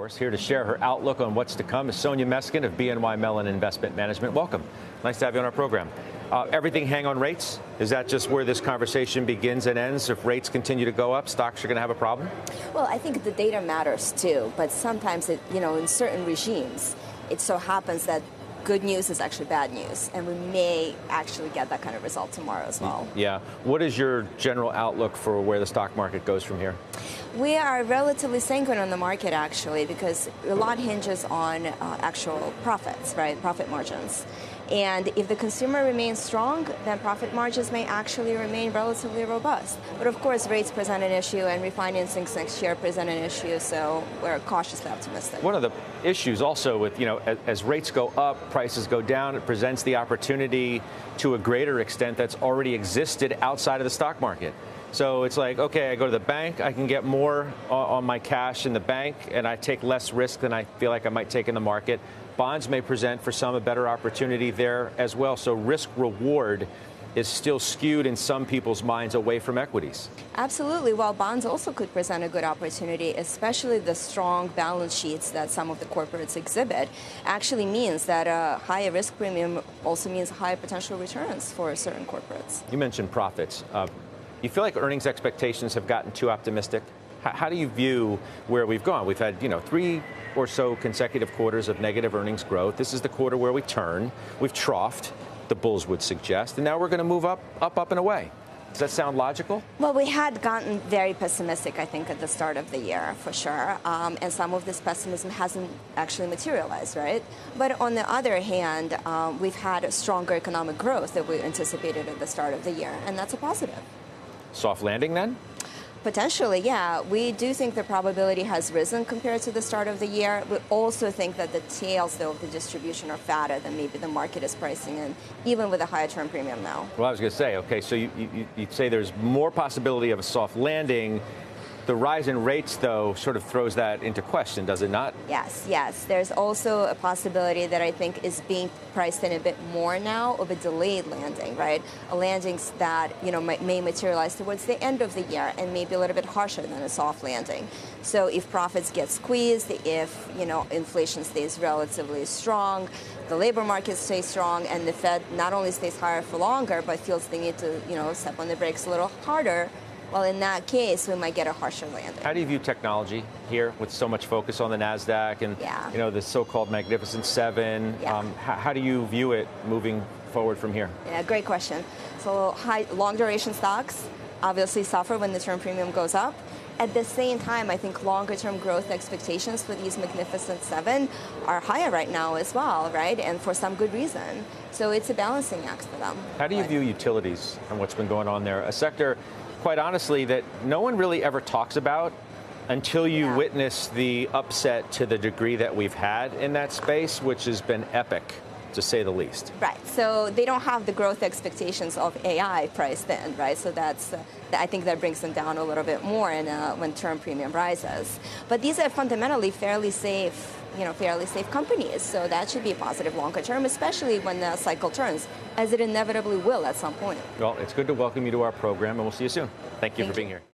course. Here to share her outlook on what's to come is Sonia Meskin of BNY Mellon Investment Management. Welcome. Nice to have you on our program. Everything hang on rates? Is that just where this conversation begins and ends? If rates continue to go up, stocks are going to have a problem? Well, I think the data matters too, but sometimes, in certain regimes, it so happens that good news is actually bad news, and we may actually get that kind of result tomorrow as well. Yeah. What is your general outlook for where the stock market goes from here? We are relatively sanguine on the market, actually, because a lot hinges on actual profits, right? Profit margins. And if the consumer remains strong, then profit margins may actually remain relatively robust. But of course, rates present an issue, and refinancings next year present an issue, so we're cautiously optimistic. One of the issues also with, as rates go up, prices go down, it presents the opportunity to a greater extent that's already existed outside of the stock market. So it's like, okay, I go to the bank, I can get more on my cash in the bank, and I take less risk than I feel like I might take in the market. Bonds may present for some a better opportunity there as well. So risk reward is still skewed in some people's minds away from equities. Absolutely. While bonds also could present a good opportunity, especially the strong balance sheets that some of the corporates exhibit, actually means that a higher risk premium also means higher potential returns for certain corporates. You mentioned profits. You feel like earnings expectations have gotten too optimistic? How do you view where we've gone? We've had, 3 or so consecutive quarters of negative earnings growth. This is the quarter where we turn. We've troughed, the bulls would suggest, and now we're going to move up, and away. Does that sound logical? Well, we had gotten very pessimistic, I think, at the start of the year, for sure. And some of this pessimism hasn't actually materialized, right? But on the other hand, we've had a stronger economic growth than we anticipated at the start of the year, and that's a positive. Soft landing, then? Potentially, yeah. We do think the probability has risen compared to the start of the year. We also think that the tails, though, of the distribution are fatter than maybe the market is pricing in, even with a higher term premium now. Well, I was going to say, okay, so you'd say there's more possibility of a soft landing. The rise in rates, though, sort of throws that into question, does it not? Yes. There's also a possibility that I think is being priced in a bit more now of a delayed landing, right? A landing that, may materialize towards the end of the year and maybe a little bit harsher than a soft landing. So if profits get squeezed, if, inflation stays relatively strong, the labor market stays strong, and the Fed not only stays higher for longer, but feels they need to, step on the brakes a little harder, well, in that case, we might get a harsher landing. How do you view technology here with so much focus on the NASDAQ and, the so-called Magnificent Seven? Yeah. How do you view it moving forward from here? Yeah, great question. So long duration stocks obviously suffer when the term premium goes up. At the same time, I think longer-term growth expectations for these Magnificent Seven are higher right now as well, right? And for some good reason. So it's a balancing act for them. How do you view utilities and what's been going on there? A sector, quite honestly, that no one really ever talks about until you witness the upset to the degree that we've had in that space, which has been epic, to say the least. Right. So they don't have the growth expectations of AI priced in, right? So I think that brings them down a little bit more when term premium rises. But these are fundamentally fairly safe companies. So that should be a positive longer term, especially when the cycle turns, as it inevitably will at some point. Well, it's good to welcome you to our program, and we'll see you soon. Thank you for being here.